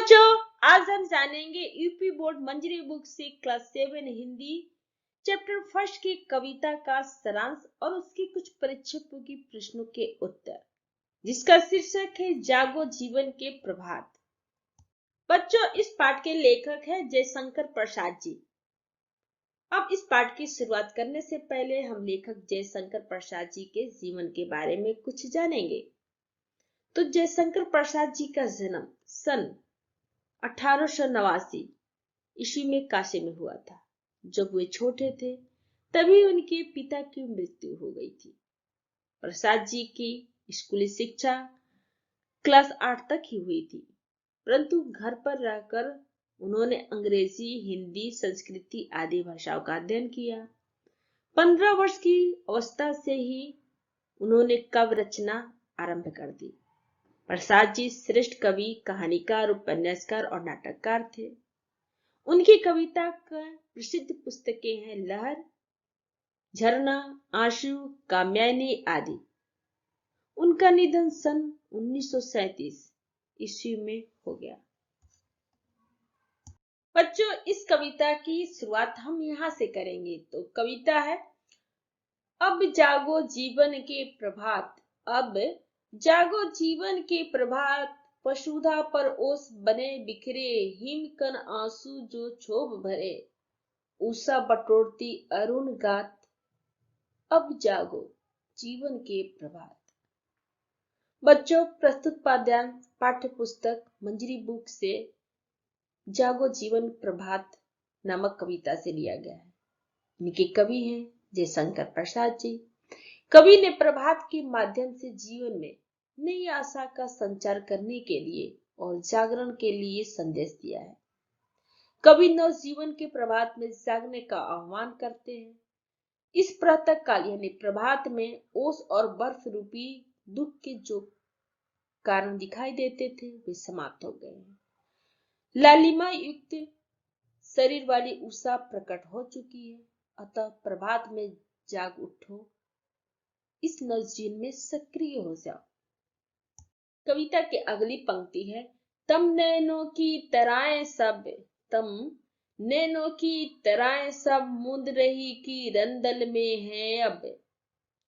बच्चों, आज हम जानेंगे यूपी बोर्ड मंजरी बुक से क्लास 7 हिंदी चैप्टर फर्स्ट की कविता का सारांश और उसके कुछ परीक्षाओं प्रश्नों के उत्तर, जिसका शीर्षक है जागो जीवन के प्रभात। बच्चों, इस पाठ के लेखक है जयशंकर प्रसाद जी। अब इस पाठ की शुरुआत करने से पहले हम लेखक जयशंकर प्रसाद जी के जीवन के बारे में कुछ जानेंगे। तो जयशंकर प्रसाद जी का जन्म सन 1889 ईस्वी में काशी में हुआ था। जब वे छोटे थे तभी उनके पिता की मृत्यु हो गई थी। प्रसाद जी की स्कूली शिक्षा क्लास 8 तक ही हुई थी, परंतु घर पर रहकर उन्होंने अंग्रेजी, हिंदी, संस्कृति आदि भाषाओं का अध्ययन किया। 15 वर्ष की अवस्था से ही उन्होंने काव्य रचना आरंभ कर दी। प्रसाद जी श्रेष्ठ कवि, कहानीकार, उपन्यासकार और नाटककार थे। उनकी कविता का प्रसिद्ध पुस्तकें हैं लहर, झरना, आंसू, कामयानी आदि। उनका निधन सन 1937 ईस्वी में हो गया। बच्चों, इस कविता की शुरुआत हम यहाँ से करेंगे। तो कविता है, अब जागो जीवन के प्रभात। अब जागो जीवन के प्रभात, वसुधा पर ओस बने बिखरे, हिमकण आंसू जो क्षोभ भरे, उषा बटोरती अरुण गात। अब जागो जीवन के प्रभात। बच्चों, प्रस्तुत पाठ्यांश पाठ्य पुस्तक मंजरी बुक से जागो जीवन प्रभात नामक कविता से लिया गया है। इनके कवि हैं जयशंकर प्रसाद जी। कवि ने प्रभात के माध्यम से जीवन में नई आशा का संचार करने के लिए और जागरण के लिए संदेश दिया है। कवि नव जीवन के प्रभात में जागने का आह्वान करते हैं। इस प्रातः काल यानी प्रभात में ओस और बर्फ रूपी दुख के जो कारण दिखाई देते थे वे समाप्त हो गए हैं। लालिमा युक्त शरीर वाली उषा प्रकट हो चुकी है। अतः प्रभात में जाग उठो, इस नवजीवन में सक्रिय हो जाओ। कविता की अगली पंक्ति है, तम नैनों की तराएं सब, तम नैनों की तराएं सब मूंद रही की रंदल में है। अब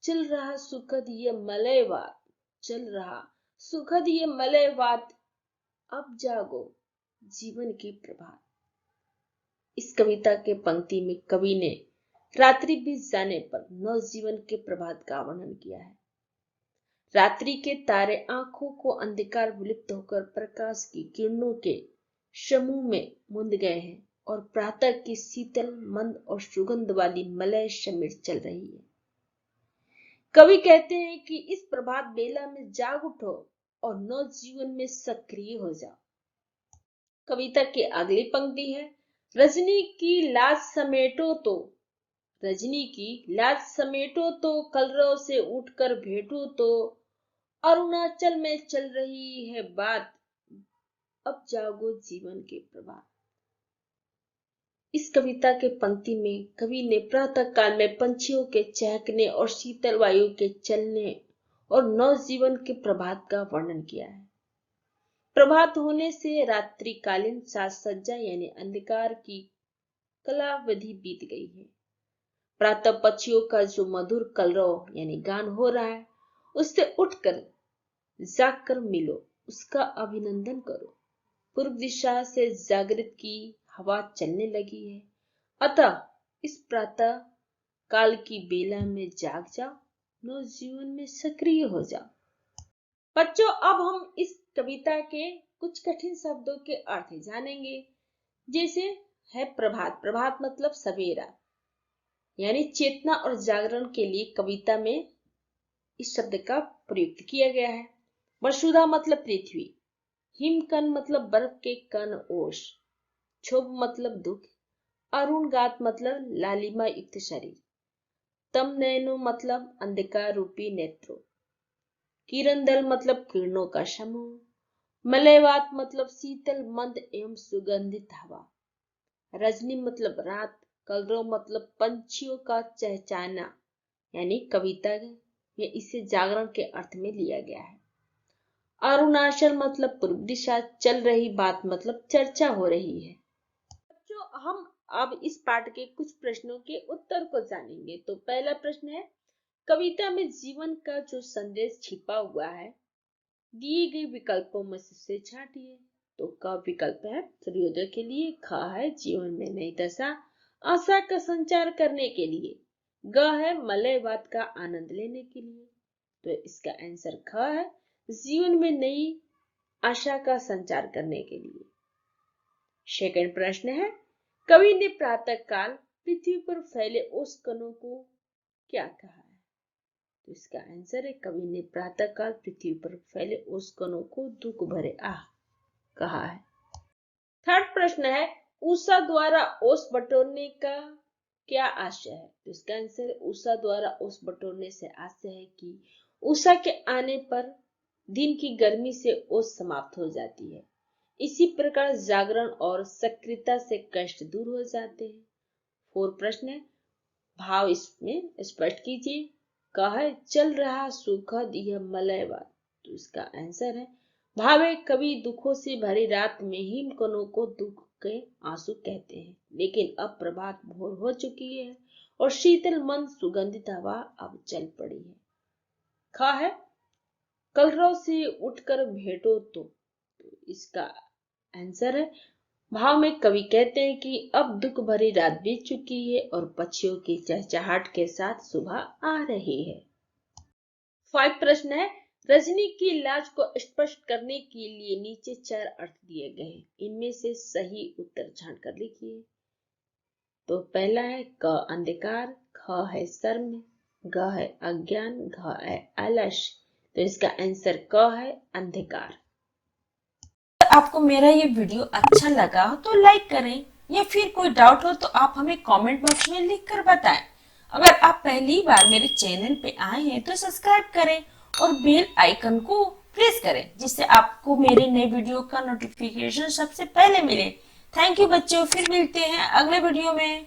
चल रहा सुखद ये मलयवात, चल रहा सुखद ये मलयवात। अब जागो जीवन की प्रभात। इस कविता के पंक्ति में कवि ने रात्रि बीत जाने पर नवजीवन के प्रभात का वर्णन किया है। रात्रि के तारे आंखों को अंधकार विलुप्त होकर प्रकाश की किरणों के समूह में मुंद गए हैं और प्रातः की शीतल, मंद और सुगंध वाली मलय समेट चल रही है। कवि कहते हैं कि इस प्रभात बेला में जाग उठो और नव जीवन में सक्रिय हो जाओ। कविता की अगली पंक्ति है, रजनी की लाज समेटो तो, रजनी की लाज समेटो तो, कलरव से उठकर भेटो तो, अरुणाचल में चल रही है बात। अब जागो जीवन के प्रभात। इस कविता के पंक्ति में कवि ने प्रातः काल में पंछियों के चहकने और शीतल वायु के चलने और नव जीवन के प्रभात का वर्णन किया है। प्रभात होने से रात्रिकालीन साज सज्जा यानी अंधकार की कलावधि बीत गई है। प्रातः पक्षियों का जो मधुर कलरव यानी गान हो रहा है, उससे उठकर जागकर मिलो, उसका अभिनंदन करो। पूर्व दिशा से जागृत की हवा चलने लगी है। अतः इस प्रातः काल की बेला में जाग जाओ, नव जीवन में सक्रिय हो जाओ। बच्चों, अब हम इस कविता के कुछ कठिन शब्दों के अर्थ जानेंगे। जैसे है प्रभात। प्रभात मतलब सवेरा यानी चेतना और जागरण के लिए कविता में इस शब्द का प्रयुक्त किया गया है। वसुधा मतलब पृथ्वी, हिमकण मतलब बर्फ के कण ओस, क्षोभ मतलब दुख, अरुण गात मतलब लालिमा युक्त शरीर, तम नयनो मतलब अंधकार रूपी नेत्रों, किरण दल मतलब किरणों का समूह, मलयवात मतलब शीतल, मंद एवं सुगंधित हवा, रजनी मतलब रात, कलरव मतलब पंछियों का चहचहाना यानी कविता में इसे जागरण के अर्थ में लिया गया है। अरुणाचल मतलब पूर्व दिशा, चल रही बात मतलब चर्चा हो रही है। बच्चों, हम अब इस पाठ के कुछ प्रश्नों के उत्तर को जानेंगे। तो पहला प्रश्न है, कविता में जीवन का जो संदेश छिपा हुआ है, दिए गए विकल्पों में से छांटिए। तो क विकल्प है सूर्योदय के लिए, ख है जीवन में नई दशा आशा का संचार करने के लिए, ग है मलयवाद का आनंद लेने के लिए। तो इसका आंसर ख है जीवन में नई आशा का संचार करने के लिए। सेकंड प्रश्न है, कवि ने प्रातः काल पृथ्वी पर फैले ओस कणों को क्या कहा है? तो इसका आंसर है कवि ने प्रातः काल पृथ्वी पर फैले ओस कणों को दुख भरे आह कहा है। थर्ड प्रश्न है, उषा द्वारा ओस बटोरने का क्या आशय है? तो इसका आंसर है उषा द्वारा ओस बटोरने से आशय है कि उषा के आने पर दिन की गर्मी से ओस समाप्त हो जाती है। इसी प्रकार जागरण और सक्रियता से कष्ट दूर हो जाते हैं। फोर प्रश्न है, भाव इसमें स्पष्ट कीजिए। कहा है चल रहा सुखद यह मलयवाद। तो इसका आंसर है भाव है कवि दुखों से भरी रात में हिम कणों को दुख के आंसू कहते हैं, लेकिन अब प्रभात भोर हो चुकी है और शीतल मंद सुगंधित हवा अब चल पड़ी है। ख है कलरव से उठकर भेंटो तो इसका आंसर है भाव में कवि कहते हैं कि अब दुख भरी रात बीत चुकी है और पक्षियों की चहचहाट के साथ सुबह आ रही है। 5 प्रश्न है, रजनी की लाज को स्पष्ट करने के लिए नीचे 4 अर्थ दिए गए हैं, इनमें से सही उत्तर छांट कर लिखिए। तो पहला है क अंधकार, ख है शर्म, ग है अज्ञान, घ है आलस्य। तो इसका आंसर क है अंधकार। आपको मेरा ये वीडियो अच्छा लगा हो तो लाइक करें, या फिर कोई डाउट हो तो आप हमें कमेंट बॉक्स में लिख कर बताएं। अगर आप पहली बार मेरे चैनल पे आए हैं तो सब्सक्राइब करें और बेल आइकन को प्रेस करें, जिससे आपको मेरे नए वीडियो का नोटिफिकेशन सबसे पहले मिले। थैंक यू बच्चों, फिर मिलते हैं अगले वीडियो में।